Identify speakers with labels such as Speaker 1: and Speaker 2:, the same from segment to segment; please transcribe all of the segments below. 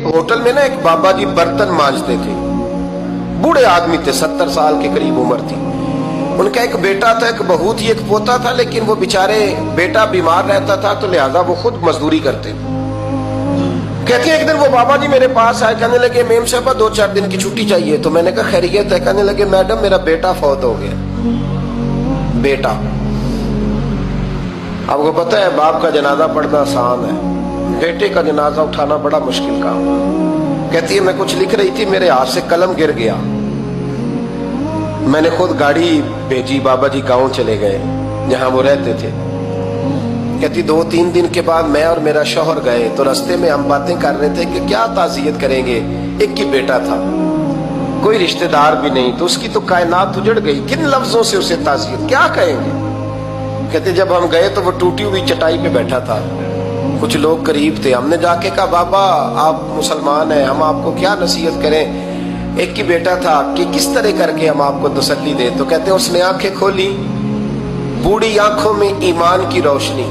Speaker 1: Hotel में ना एक बाबा जी बर्तन मांजते थे, बूढ़े आदमी थे, 70 साल के करीब उम्र थी। उनका एक बेटा था, एक बहू थी, एक पोता था, लेकिन वो बेचारे बेटा बीमार रहता था तो लिहाजा वो खुद मजदूरी करते थे। कहते हैं एक दिन वो बाबा जी मेरे पास आए, कहने लगे मेम साहब 2-4 दिन की छुट्टी चाहिए। तो मैंने कहा खैरियत है? कहने लगे मैडम मेरा बेटा फौत हो गया। बेटा, आपको पता है बाप का जनाजा पढ़ना आसान है, बेटे का जनाजा उठाना बड़ा मुश्किल काम। कहती है मैं कुछ लिख रही थी, मेरे हाथ से कलम गिर गया, मैंने खुद गाड़ी भेजी, बाबा जी गांव चले गए जहां वो रहते थे। कहती 2-3 दिन के बाद मैं और मेरा शौहर गए तो रास्ते में हम बातें कर रहे थे कि क्या ताज़ियत करेंगे। एक ही बेटा था, कोई रिश्तेदार भी नहीं, तो उसकी तो कायनात उजड़ गई, किन लफ्जों से उसे ताज़ियत क्या कहेंगे। कहते जब हम गए तो वो टूटी हुई चटाई पे बैठा था, कुछ लोग करीब थे, हमने जाके कहा बाबा आप मुसलमान हैं, हम आपको क्या नसीहत करें, एक ही बेटा था, कि किस तरह करके हम आपको तसल्ली दें। तो कहते उसने आंखें खोली, बूढ़ी आंखों में ईमान की रोशनी,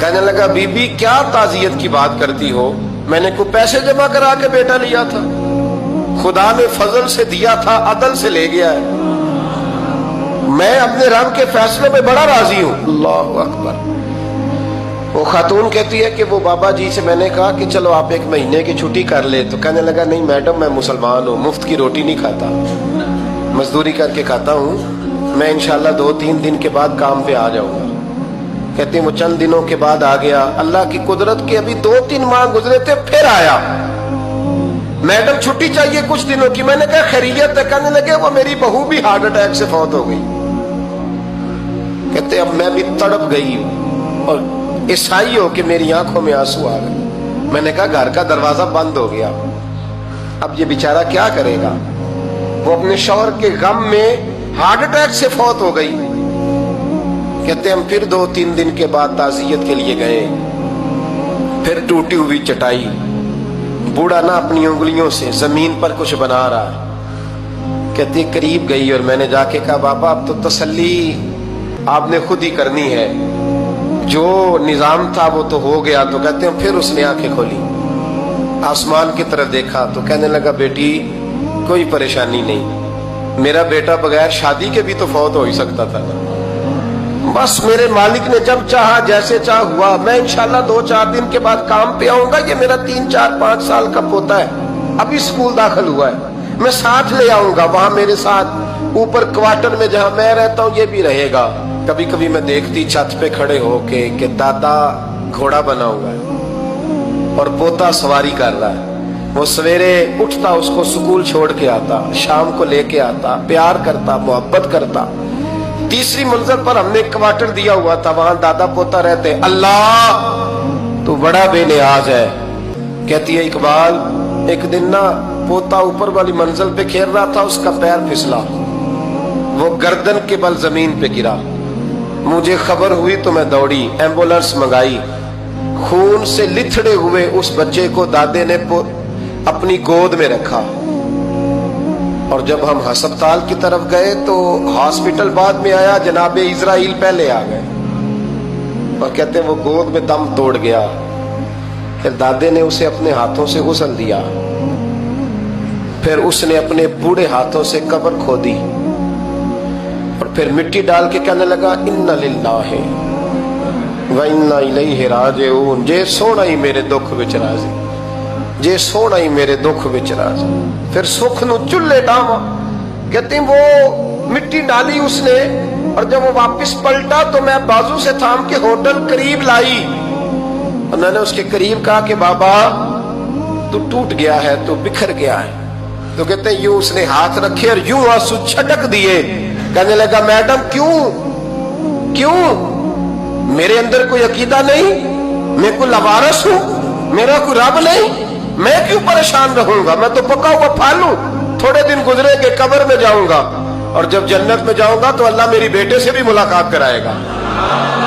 Speaker 1: कहने लगा बीबी क्या ताज़ियत की बात करती हो, मैंने को पैसे जमा करा के बेटा लिया था, खुदा ने फजल से दिया था, अदल से ले गया है, मैं अपने रब के फैसले में बड़ा राजी हूं। अल्लाहु अकबर। वो खातून कहती है कि वो बाबा जी से मैंने कहा कि चलो आप 1 महीने की छुट्टी कर ले, तो कहने लगा नहीं मैडम मैं मुसलमान हूँ, मुफ्त की रोटी नहीं खाता, मजदूरी करके खाता हूँ, मैं इंशाल्लाह 2-3 दिन के बाद काम पे आ जाऊंगा। कहते हैं वो चंद दिनों के बाद आ गया, अल्लाह की कुदरत के अभी 2-3 माह गुजरे थे, फिर आया, मैडम छुट्टी चाहिए कुछ दिनों की। मैंने कहा खैरियत है? कहने लगे वो मेरी बहू भी हार्ट अटैक से फौत हो गई। कहते अब मैं भी तड़प गई और ईसाई हो कि मेरी आंखों में आंसू आ गए। मैंने कहा घर का दरवाजा बंद हो गया, अब ये बेचारा क्या करेगा। वो अपने शौहर के गम में हार्ट अटैक से फौत हो गई। कहते हम फिर 2-3 दिन के बाद ताज़ियत के लिए गए, फिर टूटी हुई चटाई, बूढ़ा ना अपनी उंगलियों से जमीन पर कुछ बना रहा है। कहते करीब गई और मैंने जाके कहा बाबा अब तो तसल्ली आपने खुद ही करनी है, जो निजाम था वो तो हो गया। तो कहते हैं फिर उसने आंखें खोली, आसमान की तरफ देखा तो कहने लगा बेटी कोई परेशानी नहीं, मेरा बेटा बगैर शादी के भी तो फौत हो ही सकता था ना, बस मेरे मालिक ने जब चाहा जैसे चाह हुआ, मैं इंशाल्लाह 2-4 दिन के बाद काम पे आऊंगा। ये मेरा 3-4-5 साल का पोता है, अभी स्कूल दाखिल हुआ है, मैं साथ ले आऊंगा, वहां मेरे साथ ऊपर क्वार्टर में जहां मैं रहता हूं ये भी रहेगा। कभी कभी मैं देखती छत पे खड़े होके कि दादा घोड़ा बना हुआ है और पोता सवारी कर रहा है, वो सवेरे उठता उसको स्कूल छोड़ के आता, शाम को लेके आता, प्यार करता, मोहब्बत करता। 3री मंजिल पर हमने क्वार्टर दिया हुआ था, वहां दादा पोता रहते। अल्लाह तू बड़ा बेनियाज है। कहती है इकबाल एक दिन ना पोता ऊपर वाली मंजिल पे खेल रहा था, उसका पैर फिसला, वो गर्दन के बल जमीन पे गिरा, मुझे खबर हुई तो मैं दौड़ी, एम्बुलेंस मंगाई, खून से लिथड़े हुए उस बच्चे को दादे ने अपनी गोद में रखा। और जब हम अस्पताल की तरफ गए तो हॉस्पिटल बाद में आया, जनाबे इजराइल पहले आ गए और कहते वो गोद में दम तोड़ गया। फिर दादे ने उसे अपने हाथों से गुस्ल दिया, फिर उसने अपने बूढ़े हाथों से कब्र खोदी और फिर मिट्टी डाल के कहने लगा इन्ना लिल्लाहि व इन्ना इलैहि राजिऊन, जे सोना ही मेरे दुख विच राजी, जे सोना ही मेरे दुख विच राजी। फिर सुख नु चुल्ले डावा। कहते वो मिट्टी डाली उसने और जब वो वापस पलटा तो मैं बाजू से थाम के होटल करीब लाई और मैंने उसके करीब कहा कि बाबा तू टूट गया है, तू बिखर गया है। तो कहते यूं उसने हाथ रखे और यूं आंसू छटक दिए। कहने लगा मैडम क्यों क्यों, मेरे अंदर कोई अकीदा नहीं, मैं कोई लवारस हूं, मेरा कोई रब नहीं, मैं क्यों परेशान रहूंगा, मैं तो पका हुआ फालू, थोड़े दिन गुजरेंगे कब्र में जाऊंगा और जब जन्नत में जाऊंगा तो अल्लाह मेरी बेटे से भी मुलाकात कराएगा,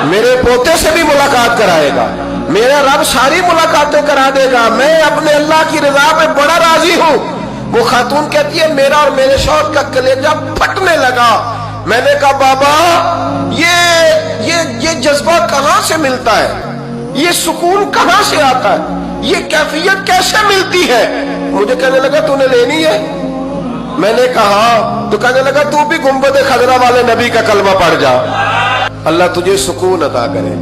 Speaker 1: मेरे पोते से भी मुलाकात कराएगा, मेरा रब सारी मुलाकातें करा देगा, मैं अपने अल्लाह की रजा पे बड़ा राजी हूं। वो खातून कहती है मेरा और मेरे शौहर का कलेजा फटने लगा। मैंने कहा बाबा ये जज्बा कहां से मिलता है, ये सुकून कहां से आता है, یہ کیفیت کیسے ملتی ہے؟ مجھے کہنے لگا تو نے لینی ہے؟ میں نے کہا تو کہنے لگا تو بھی گنبد خضرا والے نبی کا کلمہ پڑھ جا، اللہ تجھے سکون عطا کرے۔